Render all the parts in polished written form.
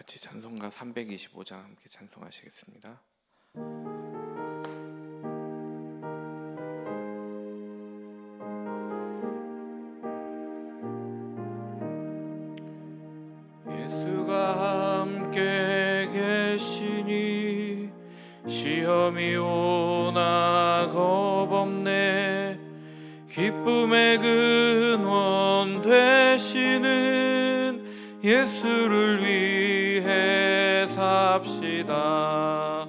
같이 찬송가 325장 함께 찬송하시겠습니다. 예수가 함께 계시니 시험이 오나 겁없네. 기쁨의 근원 되시는 예수를 위해 삽시다.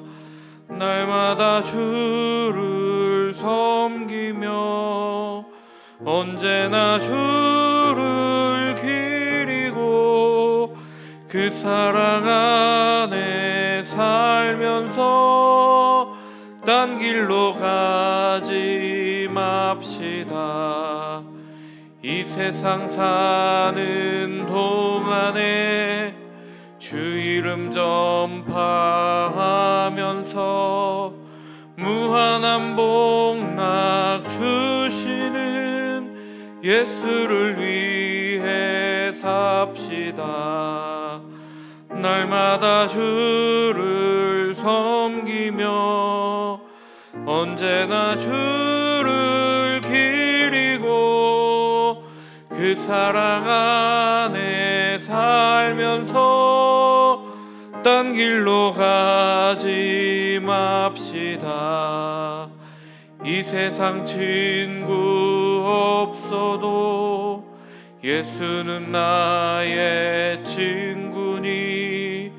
날마다 주를 섬기며 언제나 주를 기리고 그 사랑 안에 살면서 딴 길로 가지 맙시다. 이 세상 사는 동안에 주 이름 전파하면서 무한한 복락 주시는 예수를 위해 삽시다. 날마다 주를 섬기며 언제나 주를 기리고 그 사랑 안에 살면서 딴 길로 가지 맙시다. 이 세상 친구 없어도 예수는 나의 친구니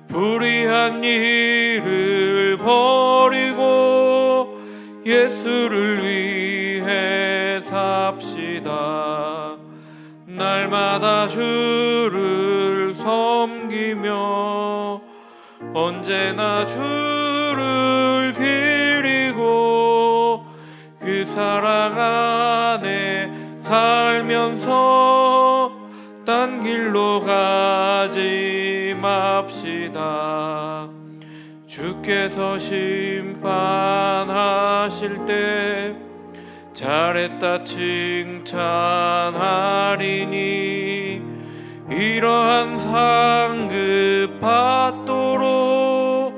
불의한 일을 버리고 예수를 위해 삽시다. 날마다 주를 섬기며 언제나 주를 기리고 그 사랑 안에 살면서 딴 길로 가지 맙시다. 주께서 심판하실 때 잘했다 칭찬하리니 이러한 상급 받도록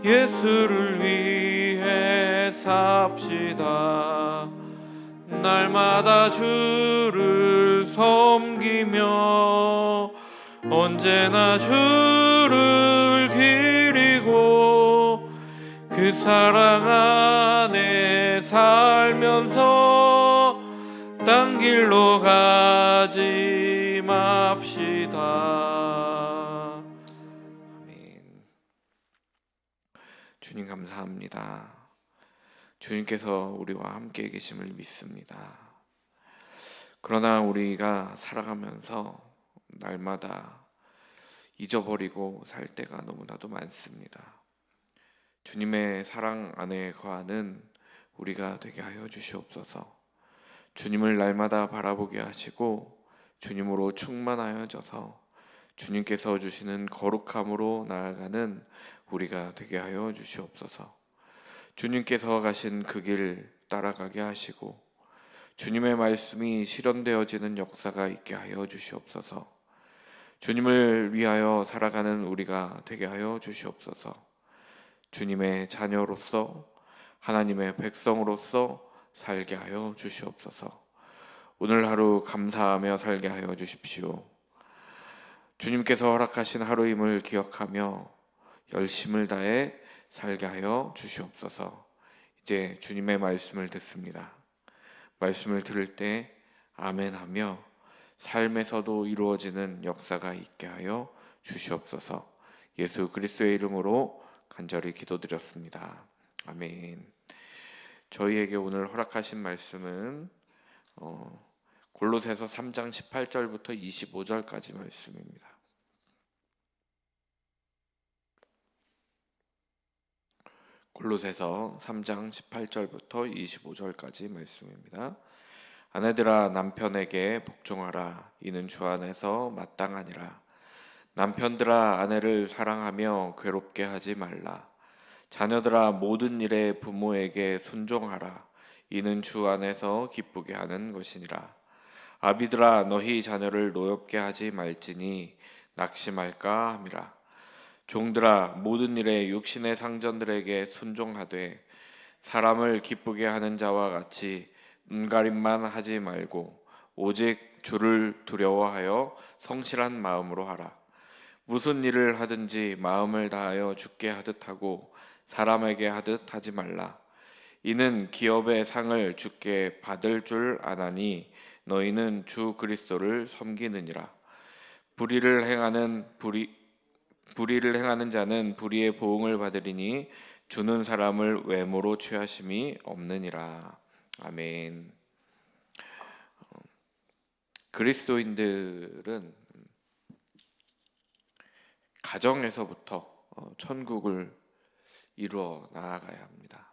예수를 위해 삽시다. 날마다 주를 섬기며 언제나 주를 기리고 그 사랑 안에 살면서 딴 길로 가지 맙시다. 아멘. 주님 감사합니다. 주님께서 우리와 함께 계심을 믿습니다. 그러나 우리가 살아가면서 날마다 잊어버리고 살 때가 너무나도 많습니다. 주님의 사랑 안에 거하는 우리가 되게 하여 주시옵소서. 주님을 날마다 바라보게 하시고 주님으로 충만하여져서 주님께서 주시는 거룩함으로 나아가는 우리가 되게 하여 주시옵소서. 주님께서 가신 그 길 따라가게 하시고 주님의 말씀이 실현되어지는 역사가 있게 하여 주시옵소서. 주님을 위하여 살아가는 우리가 되게 하여 주시옵소서. 주님의 자녀로서 하나님의 백성으로서 살게 하여 주시옵소서. 오늘 하루 감사하며 살게 하여 주십시오. 주님께서 허락하신 하루임을 기억하며 열심을 다해 살게 하여 주시옵소서. 이제 주님의 말씀을 듣습니다. 말씀을 들을 때 아멘하며 삶에서도 이루어지는 역사가 있게 하여 주시옵소서. 예수 그리스도의 이름으로 간절히 기도드렸습니다. 아멘. 저희에게 오늘 허락하신 말씀은 골로새서 3장 18절부터 25절까지 말씀입니다. 골로새서 3장 18절부터 25절까지 말씀입니다. 아내들아 남편에게 복종하라. 이는 주 안에서 마땅하니라. 남편들아 아내를 사랑하며 괴롭게 하지 말라. 자녀들아 모든 일에 부모에게 순종하라. 이는 주 안에서 기쁘게 하는 것이니라. 아비들아 너희 자녀를 노엽게 하지 말지니 낙심할까 함이라. 종들아 모든 일에 육신의 상전들에게 순종하되 사람을 기쁘게 하는 자와 같이 눈가림만 하지 말고 오직 주를 두려워하여 성실한 마음으로 하라. 무슨 일을 하든지 마음을 다하여 주께 하듯 하고 사람에게 하듯 하지 말라. 이는 기업의 상을 주께 받을 줄 아나니 너희는 주 그리스도를 섬기느니라. 불의를 행하는 자는 불의의 보응을 받으리니 주는 사람을 외모로 취하심이 없느니라. 아멘. 그리스도인들은 가정에서부터 천국을 이루어 나아가야 합니다.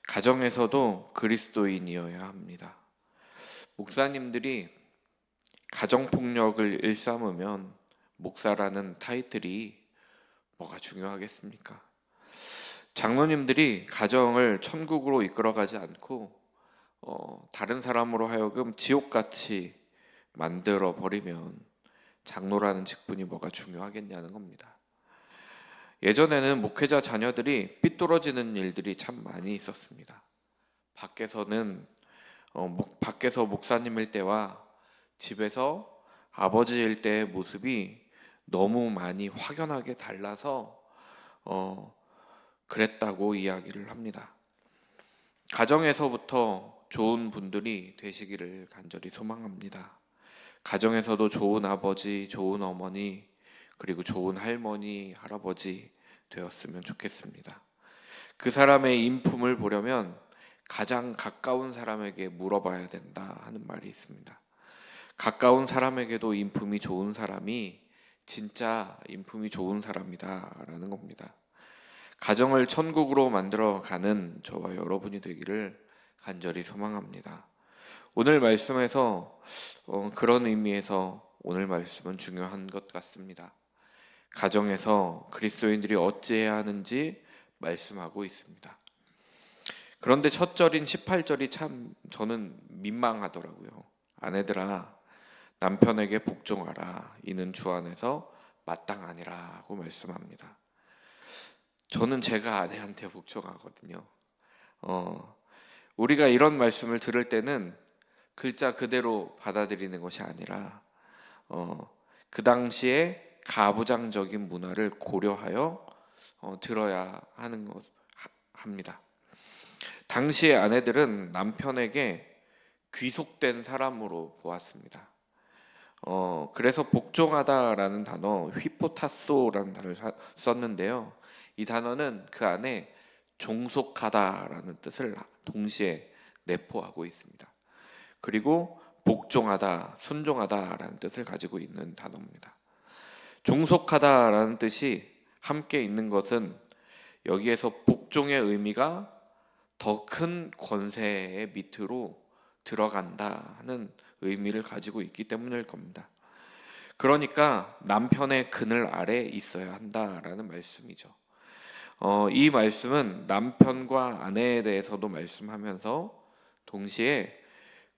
가정에서도 그리스도인이어야 합니다. 목사님들이 가정폭력을 일삼으면 목사라는 타이틀이 뭐가 중요하겠습니까? 장로님들이 가정을 천국으로 이끌어가지 않고 다른 사람으로 하여금 지옥같이 만들어 버리면 장로라는 직분이 뭐가 중요하겠냐는 겁니다. 예전에는 목회자 자녀들이 삐뚤어지는 일들이 참 많이 있었습니다. 밖에서 목사님일 때와 집에서 아버지일 때의 모습이 너무 많이 확연하게 달라서 그랬다고 이야기를 합니다. 가정에서부터 좋은 분들이 되시기를 간절히 소망합니다. 가정에서도 좋은 아버지, 좋은 어머니, 그리고 좋은 할머니, 할아버지 되었으면 좋겠습니다. 그 사람의 인품을 보려면 가장 가까운 사람에게 물어봐야 된다 하는 말이 있습니다. 가까운 사람에게도 인품이 좋은 사람이 진짜 인품이 좋은 사람이다라는 겁니다. 가정을 천국으로 만들어가는 저와 여러분이 되기를 간절히 소망합니다. 오늘 말씀에서 그런 의미에서 오늘 말씀은 중요한 것 같습니다. 가정에서 그리스도인들이 어찌해야 하는지 말씀하고 있습니다. 그런데 첫 절인 18절이 참 저는 민망하더라고요. 아내들아 남편에게 복종하라. 이는 주 안에서 마땅하니라고 말씀합니다. 저는 제가 아내한테 복종하거든요. 우리가 이런 말씀을 들을 때는 글자 그대로 받아들이는 것이 아니라 그 당시에 가부장적인 문화를 고려하여 들어야 하는 것 합니다. 당시의 아내들은 남편에게 귀속된 사람으로 보았습니다. 그래서 복종하다라는 단어, 휘포타소라는 단어를 썼는데요. 이 단어는 그 안에 종속하다라는 뜻을 동시에 내포하고 있습니다. 그리고 복종하다, 순종하다라는 뜻을 가지고 있는 단어입니다. 종속하다라는 뜻이 함께 있는 것은 여기에서 복종의 의미가 더 큰 권세의 밑으로 들어간다 하는 의미를 가지고 있기 때문일 겁니다. 그러니까 남편의 그늘 아래 있어야 한다라는 말씀이죠. 이 말씀은 남편과 아내에 대해서도 말씀하면서 동시에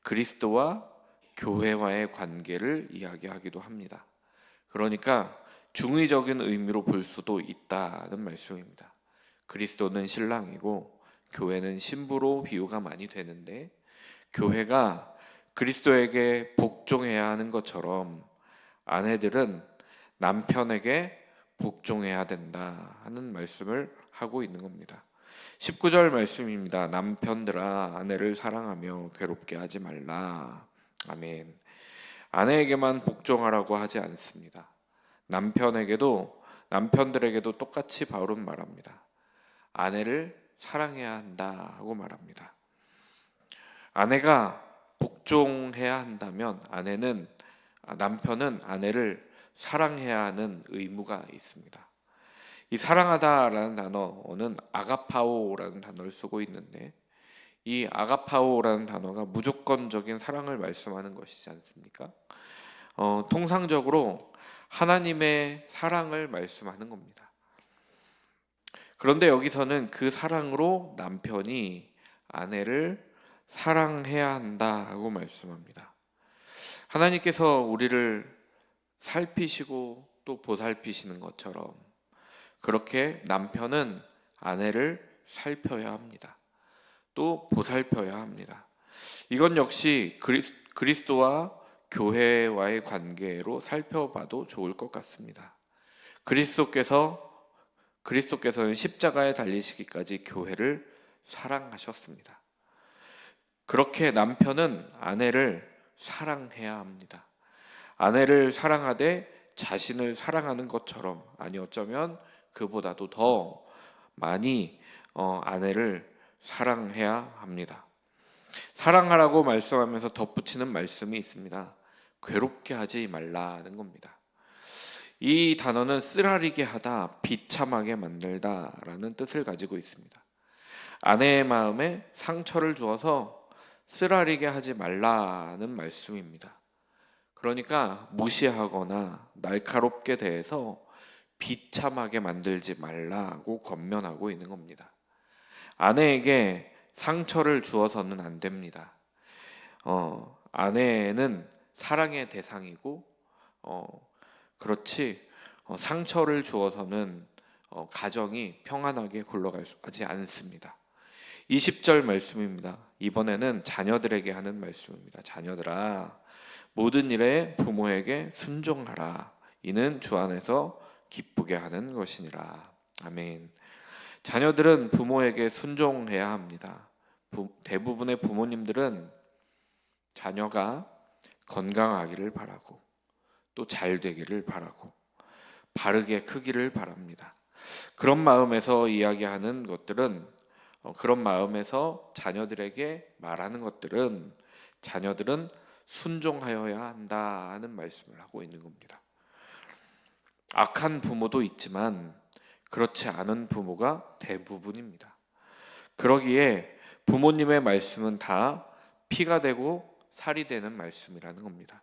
그리스도와 교회와의 관계를 이야기하기도 합니다. 그러니까 중의적인 의미로 볼 수도 있다는 말씀입니다. 그리스도는 신랑이고 교회는 신부로 비유가 많이 되는데 교회가 그리스도에게 복종해야 하는 것처럼 아내들은 남편에게 복종해야 된다 하는 말씀을 하고 있는 겁니다. 19절 말씀입니다. 남편들아 아내를 사랑하며 괴롭게 하지 말라. 아멘. 아내에게만 복종하라고 하지 않습니다. 남편들에게도 똑같이 바울은 말합니다. 아내를 사랑해야 한다 하고 말합니다. 아내가 복종해야 한다면 남편은 아내를 사랑해야 하는 의무가 있습니다. 이 사랑하다라는 단어는 아가파오라는 단어를 쓰고 있는데 이 아가파오라는 단어가 무조건적인 사랑을 말씀하는 것이지 않습니까? 통상적으로 하나님의 사랑을 말씀하는 겁니다. 그런데 여기서는 그 사랑으로 남편이 아내를 사랑해야 한다고 말씀합니다. 하나님께서 우리를 살피시고 또 보살피시는 것처럼 그렇게 남편은 아내를 살펴야 합니다. 또 보살펴야 합니다. 이건 역시 그리스도와 교회와의 관계로 살펴봐도 좋을 것 같습니다. 그리스도께서는 십자가에 달리시기까지 교회를 사랑하셨습니다. 그렇게 남편은 아내를 사랑해야 합니다. 아내를 사랑하되 자신을 사랑하는 것처럼, 아니 어쩌면 그보다도 더 많이 아내를 사랑해야 합니다. 사랑하라고 말씀하면서 덧붙이는 말씀이 있습니다. 괴롭게 하지 말라는 겁니다. 이 단어는 쓰라리게 하다, 비참하게 만들다라는 뜻을 가지고 있습니다. 아내의 마음에 상처를 주어서 쓰라리게 하지 말라는 말씀입니다. 그러니까 무시하거나 날카롭게 대해서 비참하게 만들지 말라고 권면하고 있는 겁니다. 아내에게 상처를 주어서는 안 됩니다. 아내는 사랑의 대상이고, 그렇지 상처를 주어서는 가정이 평안하게 굴러가지 않습니다. 20절 말씀입니다. 이번에는 자녀들에게 하는 말씀입니다. 자녀들아, 모든 일에 부모에게 순종하라. 이는 주 안에서 기쁘게 하는 것이니라. 아멘. 자녀들은 부모에게 순종해야 합니다. 대부분의 부모님들은 자녀가 건강하기를 바라고, 또 잘 되기를 바라고, 바르게 크기를 바랍니다. 그런 마음에서 이야기하는 것들은, 그런 마음에서 자녀들에게 말하는 것들은, 자녀들은 순종하여야 한다 하는 말씀을 하고 있는 겁니다. 악한 부모도 있지만 그렇지 않은 부모가 대부분입니다. 그러기에 부모님의 말씀은 다 피가 되고 살이 되는 말씀이라는 겁니다.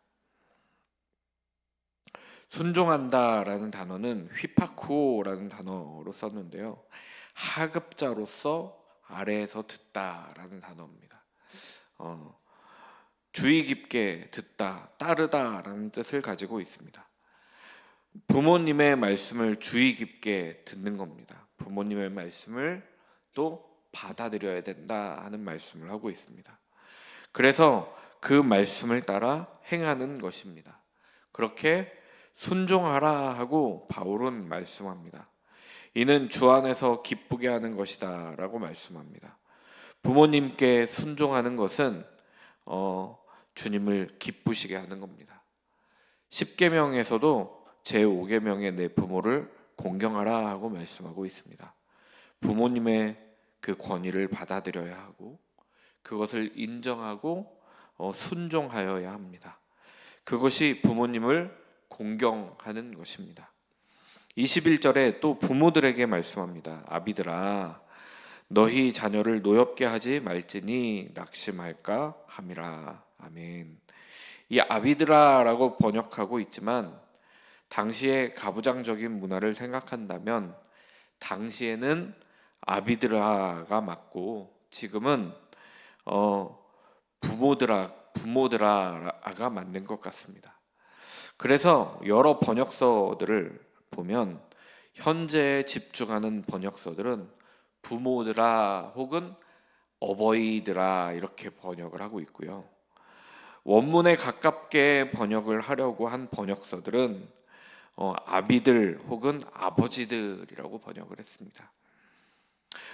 순종한다라는 단어는 휘파쿠오라는 단어로 썼는데요. 하급자로서 아래에서 듣다라는 단어입니다. 주의 깊게 듣다, 따르다라는 뜻을 가지고 있습니다. 부모님의 말씀을 주의 깊게 듣는 겁니다. 부모님의 말씀을 또 받아들여야 된다 하는 말씀을 하고 있습니다. 그래서 그 말씀을 따라 행하는 것입니다. 그렇게 순종하라 하고 바울은 말씀합니다. 이는 주 안에서 기쁘게 하는 것이다 라고 말씀합니다. 부모님께 순종하는 것은 주님을 기쁘시게 하는 겁니다. 10계명에서도 제5계명에 내 부모를 공경하라 하고 말씀하고 있습니다. 부모님의 그 권위를 받아들여야 하고 그것을 인정하고 순종하여야 합니다. 그것이 부모님을 공경하는 것입니다. 21절에 또 부모들에게 말씀합니다. 아비들아, 너희 자녀를 노엽게 하지 말지니 낙심할까 함이라. 아멘. 이 아비드라라고 번역하고 있지만 당시의 가부장적인 문화를 생각한다면 당시에는 아비드라가 맞고 지금은 부모드라가 맞는 것 같습니다. 그래서 여러 번역서들을 보면 현재에 집중하는 번역서들은 부모드라 혹은 어버이드라 이렇게 번역을 하고 있고요. 원문에 가깝게 번역을 하려고 한 번역서들은 아비들 혹은 아버지들이라고 번역을 했습니다.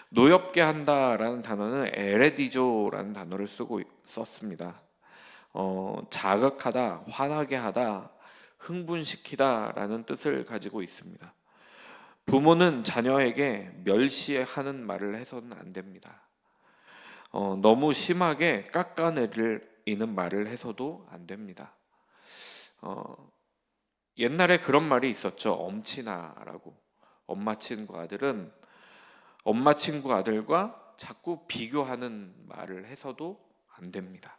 노엽게 한다라는 단어는 에레디조라는 단어를 썼습니다. 자극하다, 화나게 하다, 흥분시키다라는 뜻을 가지고 있습니다. 부모는 자녀에게 멸시하는 말을 해서는 안 됩니다. 너무 심하게 깎아내리는 말을 해서도 안 됩니다. 옛날에 그런 말이 있었죠. 엄친아라고. 엄마 친구 아들과 자꾸 비교하는 말을 해서도 안 됩니다.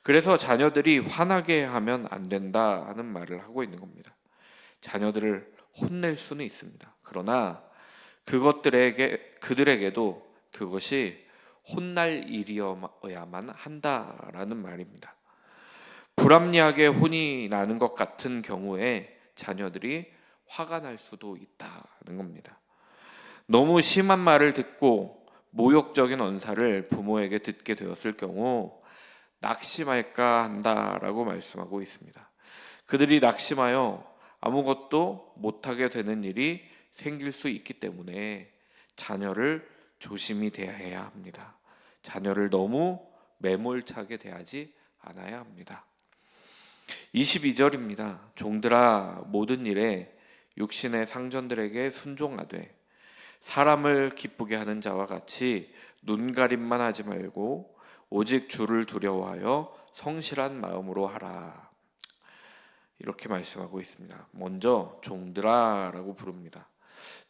그래서 자녀들이 화나게 하면 안 된다 하는 말을 하고 있는 겁니다. 자녀들을 혼낼 수는 있습니다. 그러나 그들에게도 그것이 혼날 일이어야만 한다라는 말입니다. 불합리하게 혼이 나는 것 같은 경우에 자녀들이 화가 날 수도 있다는 겁니다. 너무 심한 말을 듣고 모욕적인 언사를 부모에게 듣게 되었을 경우 낙심할까 한다라고 말씀하고 있습니다. 그들이 낙심하여 아무것도 못하게 되는 일이 생길 수 있기 때문에 자녀를 조심히 대해야 합니다. 자녀를 너무 매몰차게 대하지 않아야 합니다. 22절입니다. 종들아 모든 일에 육신의 상전들에게 순종하되 사람을 기쁘게 하는 자와 같이 눈가림만 하지 말고 오직 주를 두려워하여 성실한 마음으로 하라. 이렇게 말씀하고 있습니다. 먼저 종들아라고 부릅니다.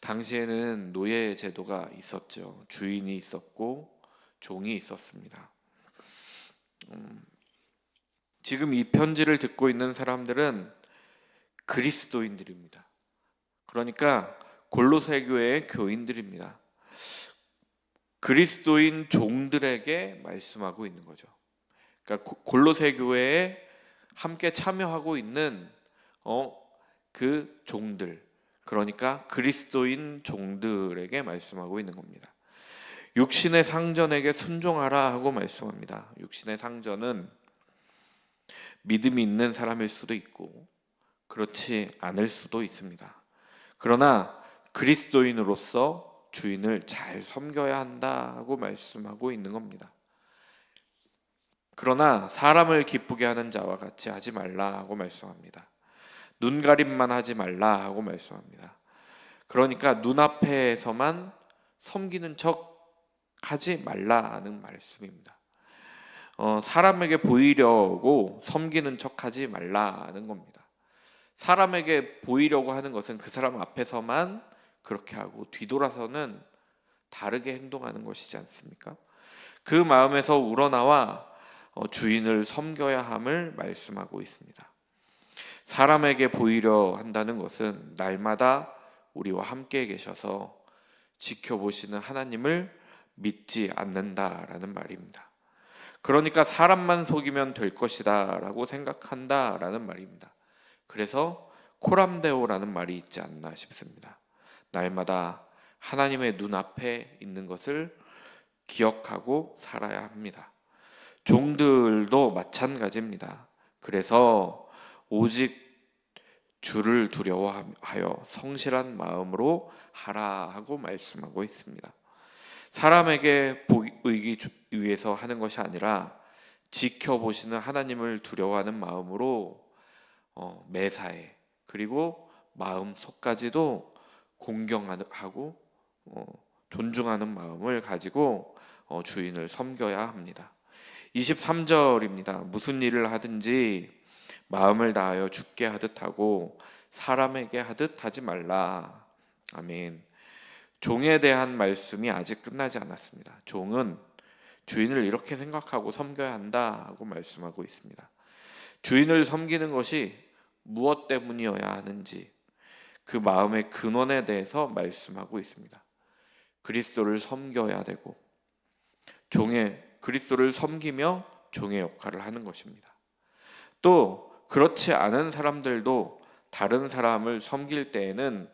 당시에는 노예 제도가 있었죠. 주인이 있었고 종이 있었습니다. 지금 이 편지를 듣고 있는 사람들은 그리스도인들입니다. 그러니까 골로새 교회의 교인들입니다. 그리스도인 종들에게 말씀하고 있는 거죠. 그러니까 골로새 교회에 함께 참여하고 있는 그 종들, 그러니까 그리스도인 종들에게 말씀하고 있는 겁니다. 육신의 상전에게 순종하라 하고 말씀합니다. 육신의 상전은 믿음이 있는 사람일 수도 있고 그렇지 않을 수도 있습니다. 그러나 그리스도인으로서 주인을 잘 섬겨야 한다고 말씀하고 있는 겁니다. 그러나 사람을 기쁘게 하는 자와 같이 하지 말라고 말씀합니다. 눈가림만 하지 말라고 말씀합니다. 그러니까 눈앞에서만 섬기는 척 하지 말라는 말씀입니다. 사람에게 보이려고 섬기는 척 하지 말라는 겁니다. 사람에게 보이려고 하는 것은 그 사람 앞에서만 그렇게 하고 뒤돌아서는 다르게 행동하는 것이지 않습니까? 그 마음에서 우러나와 주인을 섬겨야 함을 말씀하고 있습니다. 사람에게 보이려 한다는 것은 날마다 우리와 함께 계셔서 지켜보시는 하나님을 믿지 않는다라는 말입니다. 그러니까 사람만 속이면 될 것이다 라고 생각한다라는 말입니다. 그래서 코람데오라는 말이 있지 않나 싶습니다. 날마다 하나님의 눈앞에 있는 것을 기억하고 살아야 합니다. 종들도 마찬가지입니다. 그래서 오직 주를 두려워하여 성실한 마음으로 하라 하고 말씀하고 있습니다. 사람에게 보이기 위해서 하는 것이 아니라 지켜보시는 하나님을 두려워하는 마음으로 매사에 그리고 마음속까지도 공경하고 존중하는 마음을 가지고 주인을 섬겨야 합니다. 23절입니다. 무슨 일을 하든지 마음을 다하여 주께 하듯 하고 사람에게 하듯 하지 말라. 아멘. 종에 대한 말씀이 아직 끝나지 않았습니다. 종은 주인을 이렇게 생각하고 섬겨야 한다 하고 말씀하고 있습니다. 주인을 섬기는 것이 무엇 때문이어야 하는지 그 마음의 근원에 대해서 말씀하고 있습니다. 그리스도를 섬겨야 되고 그리스도를 섬기며 종의 역할을 하는 것입니다. 또 그렇지 않은 사람들도 다른 사람을 섬길 때에는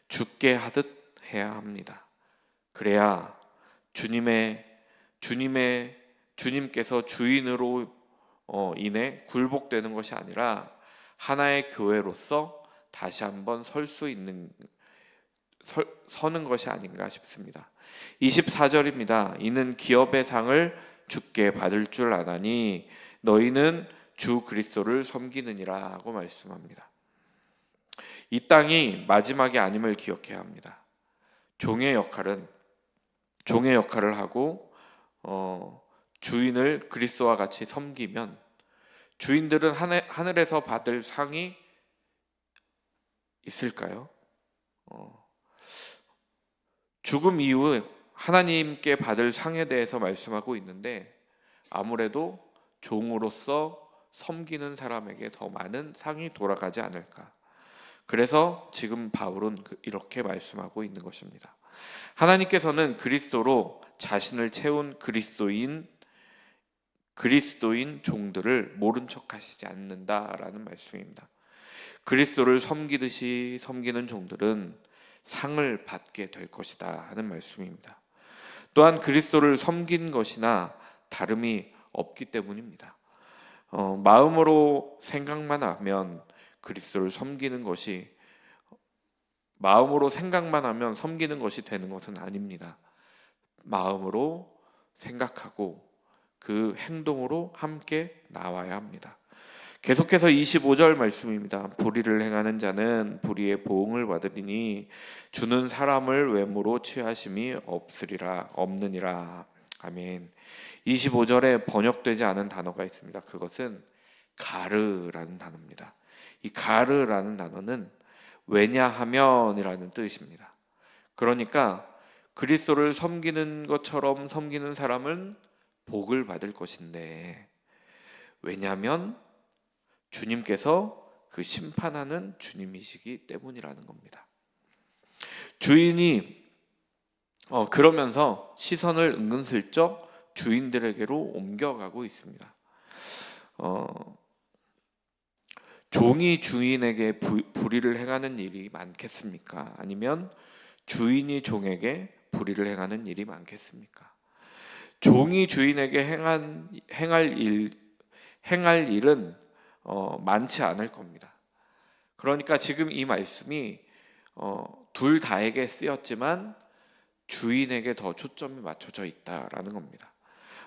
주께 하듯 해야 합니다. 그래야 주님께서 주인으로 인해 굴복되는 것이 아니라 하나의 교회로서 다시 한번 서는 것이 아닌가 싶습니다. 24절입니다. 이는 기업의 상을 주께 받을 줄 아나니 너희는 주 그리스도를 섬기느니라 하고 말씀합니다. 이 땅이 마지막이 아님을 기억해야 합니다. 종의 역할을 하고 주인을 그리스도와 같이 섬기면 주인들은 하늘에서 받을 상이 있을까요? 죽음 이후 하나님께 받을 상에 대해서 말씀하고 있는데 아무래도 종으로서 섬기는 사람에게 더 많은 상이 돌아가지 않을까. 그래서 지금 바울은 이렇게 말씀하고 있는 것입니다. 하나님께서는 그리스도로 자신을 채운 그리스도인 종들을 모른 척 하시지 않는다라는 말씀입니다. 그리스도를 섬기듯이 섬기는 종들은 상을 받게 될 것이다 하는 말씀입니다. 또한 그리스도를 섬긴 것이나 다름이 없기 때문입니다. 마음으로 생각만 하면 그리스도를 섬기는 것이 마음으로 생각만 하면 섬기는 것이 되는 것은 아닙니다. 마음으로 생각하고 그 행동으로 함께 나와야 합니다. 계속해서 25절 말씀입니다. 불의를 행하는 자는 불의의 보응을 받으리니 주는 사람을 외모로 취하심이 없느니라. 아멘. 25절에 번역되지 않은 단어가 있습니다. 그것은 가르라는 단어입니다. 이 가르라는 단어는 왜냐하면이라는 뜻입니다. 그러니까 그리스도를 섬기는 것처럼 섬기는 사람은 복을 받을 것인데, 왜냐하면 주님께서 그 심판하는 주님이시기 때문이라는 겁니다. 주인이 그러면서 시선을 은근슬쩍 주인들에게로 옮겨가고 있습니다. 종이 주인에게 불의를 행하는 일이 많겠습니까? 아니면 주인이 종에게 불의를 행하는 일이 많겠습니까? 종이 주인에게 행할 일은 많지 않을 겁니다. 그러니까 지금 이 말씀이 둘 다에게 쓰였지만 주인에게 더 초점이 맞춰져 있다라는 겁니다.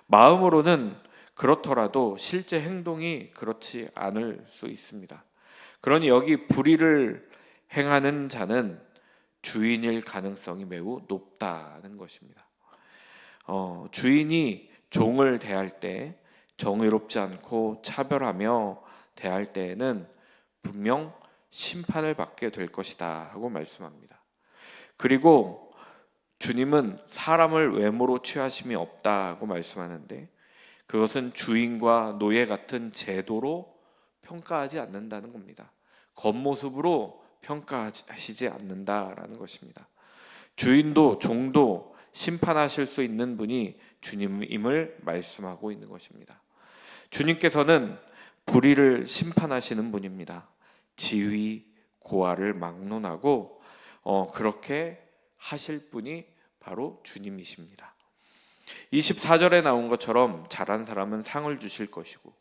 마음으로는 그렇더라도 실제 행동이 그렇지 않을 수 있습니다. 그러니 여기 불의를 행하는 자는 주인일 가능성이 매우 높다는 것입니다. 주인이 종을 대할 때 정의롭지 않고 차별하며 대할 때에는 분명 심판을 받게 될 것이다 하고 말씀합니다. 그리고 주님은 사람을 외모로 취하심이 없다고 말씀하는데, 그것은 주인과 노예 같은 제도로 평가하지 않는다는 겁니다. 겉모습으로 평가하시지 않는다라는 것입니다. 주인도 종도 심판하실 수 있는 분이 주님임을 말씀하고 있는 것입니다. 주님께서는 불의를 심판하시는 분입니다. 지위, 고아를 막론하고 그렇게 하실 분이 바로 주님이십니다. 24절에 나온 것처럼 잘한 사람은 상을 주실 것이고,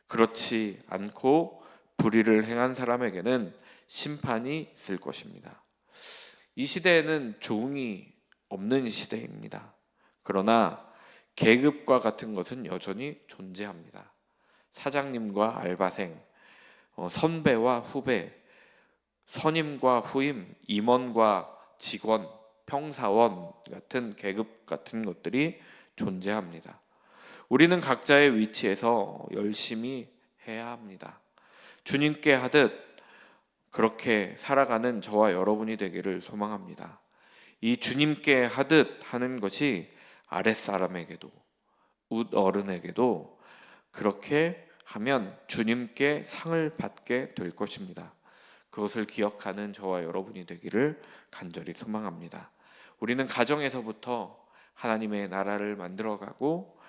그렇지 않고 불의를 행한 사람에게는 심판이 있을 것입니다. 이 시대에는 종이 없는 시대입니다. 그러나 계급과 같은 것은 여전히 존재합니다. 사장님과 알바생, 선배와 후배, 선임과 후임, 임원과 직원, 평사원 같은 계급 같은 것들이 존재합니다. 우리는 각자의 위치에서 열심히 해야 합니다. 주님께 하듯 그렇게 살아가는 저와 여러분이 되기를 소망합니다. 이 주님께 하듯 하는 것이 아랫사람에게도, 웃어른에게도 그렇게 하면 주님께 상을 받게 될 것입니다. 그것을 기억하는 저와 여러분이 되기를 간절히 소망합니다. 우리는 가정에서부터 하나님의 나라를 만들어가고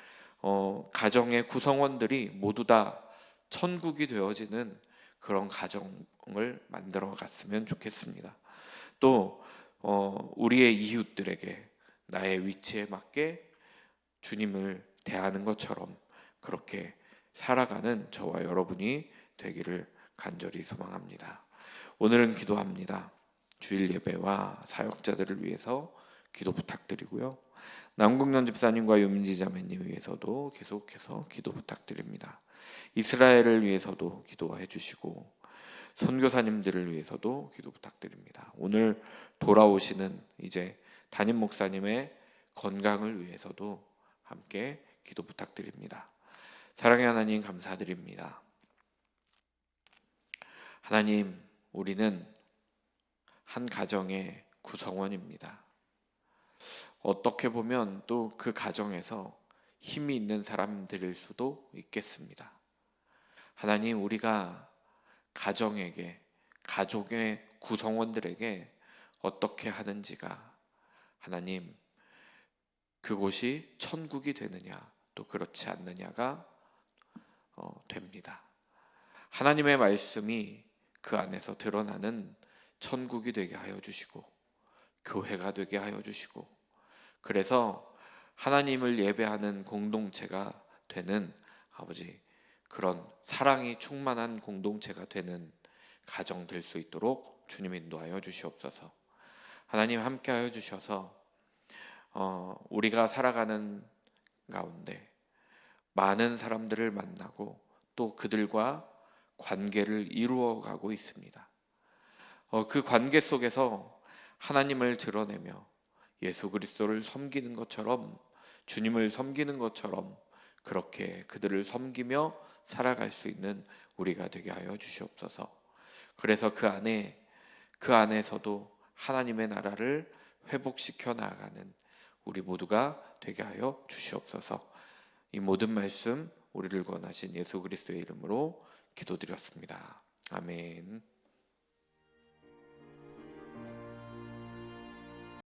가정의 구성원들이 모두 다 천국이 되어지는 그런 가정을 만들어 갔으면 좋겠습니다. 또 우리의 이웃들에게 나의 위치에 맞게 주님을 대하는 것처럼 그렇게 살아가는 저와 여러분이 되기를 간절히 소망합니다. 오늘은 기도합니다. 주일 예배와 사역자들을 위해서 기도 부탁드리고요. 남궁년 집사님과 유민지 자매님 위해서도 계속해서 기도 부탁드립니다. 이스라엘을 위해서도 기도해 주시고 선교사님들을 위해서도 기도 부탁드립니다. 오늘 돌아오시는 이제 담임 목사님의 건강을 위해서도 함께 기도 부탁드립니다. 사랑의 하나님, 감사드립니다. 하나님, 우리는 한 가정의 구성원입니다. 어떻게 보면 또 그 가정에서 힘이 있는 사람들일 수도 있겠습니다. 하나님, 우리가 가정에게, 가족의 구성원들에게 어떻게 하는지가 하나님, 그곳이 천국이 되느냐 또 그렇지 않느냐가 됩니다. 하나님의 말씀이 그 안에서 드러나는 천국이 되게 하여 주시고 교회가 되게 하여 주시고, 그래서 하나님을 예배하는 공동체가 되는, 아버지, 그런 사랑이 충만한 공동체가 되는 가정 될 수 있도록 주님 인도하여 주시옵소서. 하나님 함께하여 주셔서 우리가 살아가는 가운데 많은 사람들을 만나고 또 그들과 관계를 이루어가고 있습니다. 그 관계 속에서 하나님을 드러내며 예수 그리스도를 섬기는 것처럼, 주님을 섬기는 것처럼 그렇게 그들을 섬기며 살아갈 수 있는 우리가 되게 하여 주시옵소서. 그래서 그 안에서도 하나님의 나라를 회복시켜 나아가는 우리 모두가 되게 하여 주시옵소서. 이 모든 말씀 우리를 구원하신 예수 그리스도의 이름으로 기도드렸습니다. 아멘.